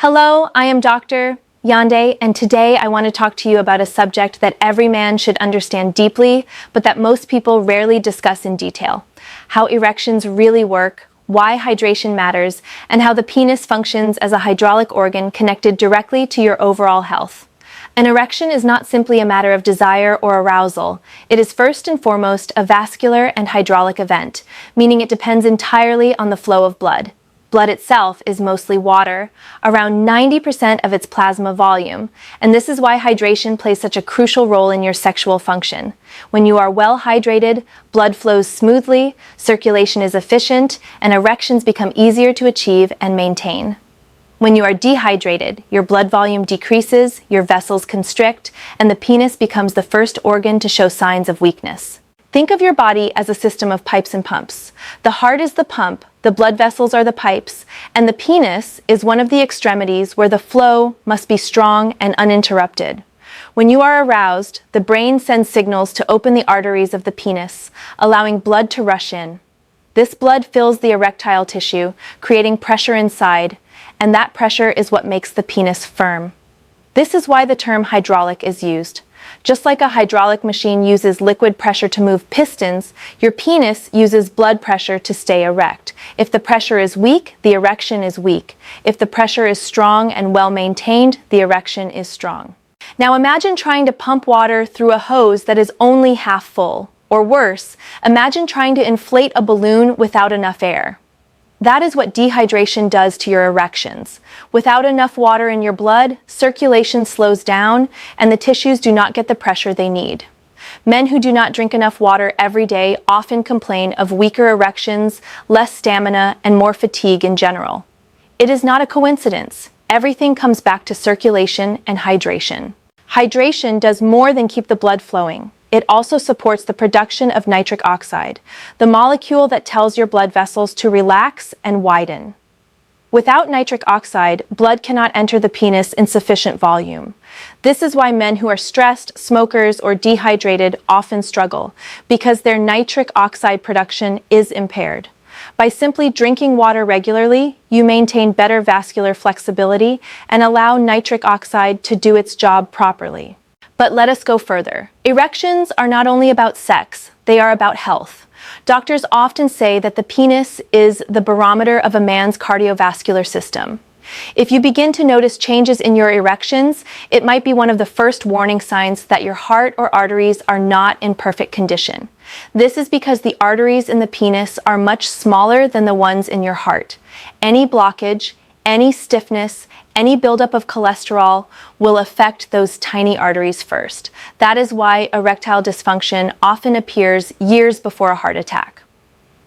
Hello, I am Dr. Yande, and today I want to talk to you about a subject that every man should understand deeply, but that most people rarely discuss in detail: how erections really work, why hydration matters, and how the penis functions as a hydraulic organ connected directly to your overall health. An erection is not simply a matter of desire or arousal. It is first and foremost a vascular and hydraulic event, meaning it depends entirely on the flow of blood. Blood itself is mostly water, around 90% of its plasma volume, and this is why hydration plays such a crucial role in your sexual function. When you are well hydrated, blood flows smoothly, circulation is efficient, and erections become easier to achieve and maintain. When you are dehydrated, your blood volume decreases, your vessels constrict, and the penis becomes the first organ to show signs of weakness. Think of your body as a system of pipes and pumps. The heart is the pump, the blood vessels are the pipes, and the penis is one of the extremities where the flow must be strong and uninterrupted. When you are aroused, the brain sends signals to open the arteries of the penis, allowing blood to rush in. This blood fills the erectile tissue, creating pressure inside, and that pressure is what makes the penis firm. This is why the term hydraulic is used. Just like a hydraulic machine uses liquid pressure to move pistons, your penis uses blood pressure to stay erect. If the pressure is weak, the erection is weak. If the pressure is strong and well maintained, the erection is strong. Now imagine trying to pump water through a hose that is only half full. Or worse, imagine trying to inflate a balloon without enough air. That is what dehydration does to your erections. Without enough water in your blood, circulation slows down, and the tissues do not get the pressure they need. Men who do not drink enough water every day often complain of weaker erections, less stamina, and more fatigue in general. It is not a coincidence. Everything comes back to circulation and hydration. Hydration does more than keep the blood flowing. It also supports the production of nitric oxide, the molecule that tells your blood vessels to relax and widen. Without nitric oxide, blood cannot enter the penis in sufficient volume. This is why men who are stressed, smokers, or dehydrated often struggle, because their nitric oxide production is impaired. By simply drinking water regularly, you maintain better vascular flexibility and allow nitric oxide to do its job properly. But let us go further. Erections are not only about sex, they are about health. Doctors often say that the penis is the barometer of a man's cardiovascular system. If you begin to notice changes in your erections, it might be one of the first warning signs that your heart or arteries are not in perfect condition. This is because the arteries in the penis are much smaller than the ones in your heart. Any blockage, any stiffness, any buildup of cholesterol will affect those tiny arteries first. That is why erectile dysfunction often appears years before a heart attack.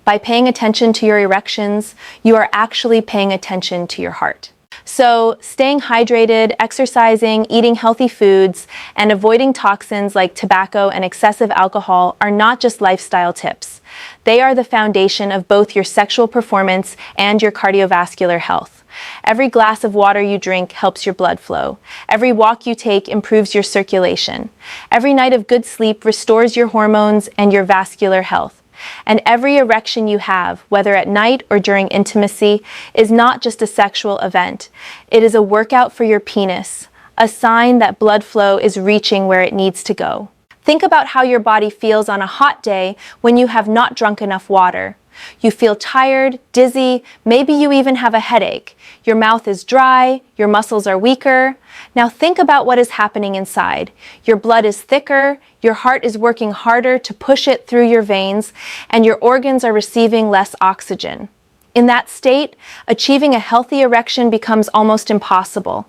By paying attention to your erections, you are actually paying attention to your heart. So, staying hydrated, exercising, eating healthy foods, and avoiding toxins like tobacco and excessive alcohol are not just lifestyle tips. They are the foundation of both your sexual performance and your cardiovascular health. Every glass of water you drink helps your blood flow. Every walk you take improves your circulation. Every night of good sleep restores your hormones and your vascular health. And every erection you have, whether at night or during intimacy, is not just a sexual event. It is a workout for your penis, a sign that blood flow is reaching where it needs to go. Think about how your body feels on a hot day when you have not drunk enough water. You feel tired, dizzy, maybe you even have a headache. Your mouth is dry, your muscles are weaker. Now think about what is happening inside. Your blood is thicker, your heart is working harder to push it through your veins, and your organs are receiving less oxygen. In that state, achieving a healthy erection becomes almost impossible.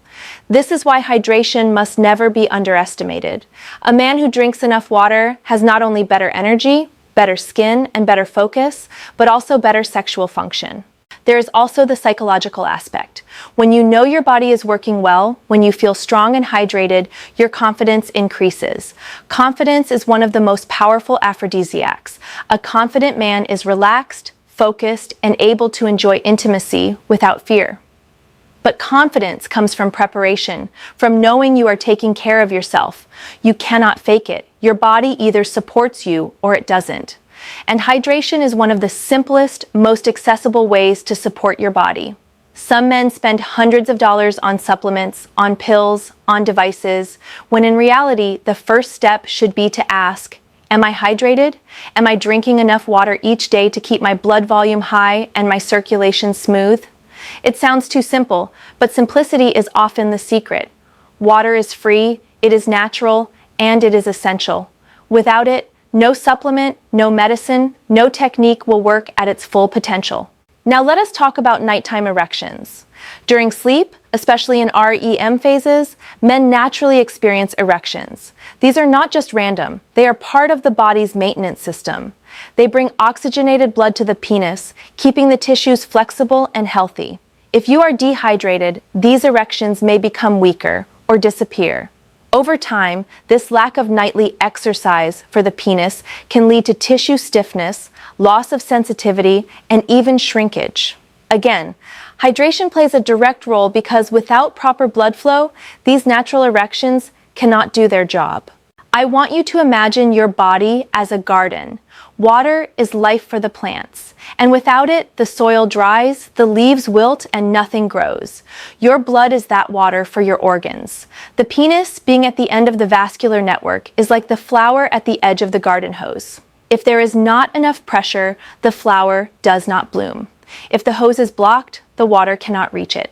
This is why hydration must never be underestimated. A man who drinks enough water has not only better energy, better skin, and better focus, but also better sexual function. There is also the psychological aspect. When you know your body is working well, when you feel strong and hydrated, your confidence increases. Confidence is one of the most powerful aphrodisiacs. A confident man is relaxed, focused, and able to enjoy intimacy without fear. But confidence comes from preparation, from knowing you are taking care of yourself. You cannot fake it. Your body either supports you or it doesn't. And hydration is one of the simplest, most accessible ways to support your body. Some men spend hundreds of dollars on supplements, on pills, on devices, when in reality, the first step should be to ask, am I hydrated? Am I drinking enough water each day to keep my blood volume high and my circulation smooth? It sounds too simple, but simplicity is often the secret. Water is free, it is natural, and it is essential. Without it, no supplement, no medicine, no technique will work at its full potential. Now let us talk about nighttime erections. During sleep, especially in REM phases, men naturally experience erections. These are not just random, they are part of the body's maintenance system. They bring oxygenated blood to the penis, keeping the tissues flexible and healthy. If you are dehydrated, these erections may become weaker or disappear. Over time, this lack of nightly exercise for the penis can lead to tissue stiffness, loss of sensitivity, and even shrinkage. Again, hydration plays a direct role because without proper blood flow, these natural erections cannot do their job. I want you to imagine your body as a garden. Water is life for the plants, and without it, the soil dries, the leaves wilt, and nothing grows. Your blood is that water for your organs. The penis, being at the end of the vascular network, is like the flower at the edge of the garden hose. If there is not enough pressure, the flower does not bloom. If the hose is blocked, the water cannot reach it.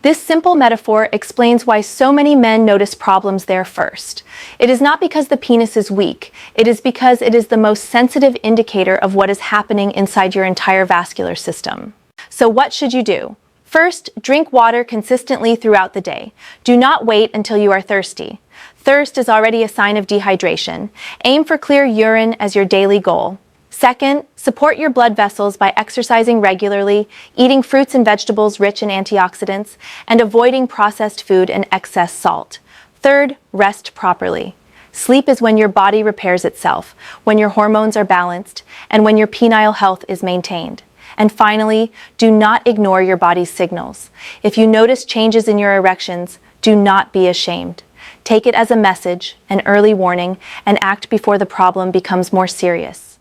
This simple metaphor explains why so many men notice problems there first. It is not because the penis is weak, it is because it is the most sensitive indicator of what is happening inside your entire vascular system. So what should you do? First, drink water consistently throughout the day. Do not wait until you are thirsty. Thirst is already a sign of dehydration. Aim for clear urine as your daily goal. Second, support your blood vessels by exercising regularly, eating fruits and vegetables rich in antioxidants, and avoiding processed food and excess salt. Third, rest properly. Sleep is when your body repairs itself, when your hormones are balanced, and when your penile health is maintained. And finally, do not ignore your body's signals. If you notice changes in your erections, do not be ashamed. Take it as a message, an early warning, and act before the problem becomes more serious.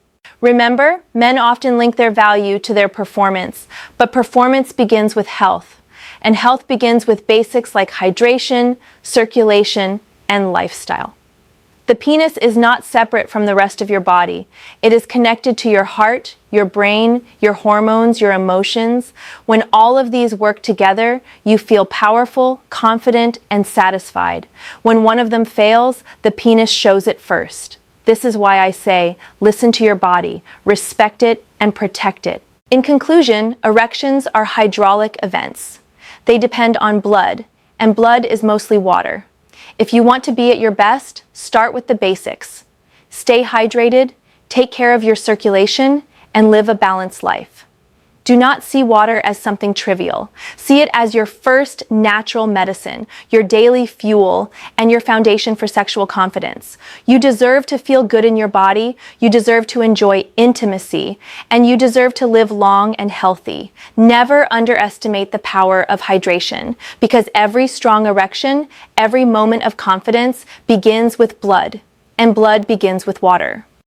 Remember, men often link their value to their performance, but performance begins with health. And health begins with basics like hydration, circulation, and lifestyle. The penis is not separate from the rest of your body. It is connected to your heart, your brain, your hormones, your emotions. When all of these work together, you feel powerful, confident, and satisfied. When one of them fails, the penis shows it first. This is why I say, listen to your body, respect it, and protect it. In conclusion, erections are hydraulic events. They depend on blood, and blood is mostly water. If you want to be at your best, start with the basics. Stay hydrated, take care of your circulation, and live a balanced life. Do not see water as something trivial. See it as your first natural medicine, your daily fuel, and your foundation for sexual confidence. You deserve to feel good in your body, you deserve to enjoy intimacy, and you deserve to live long and healthy. Never underestimate the power of hydration, because every strong erection, every moment of confidence begins with blood, and blood begins with water.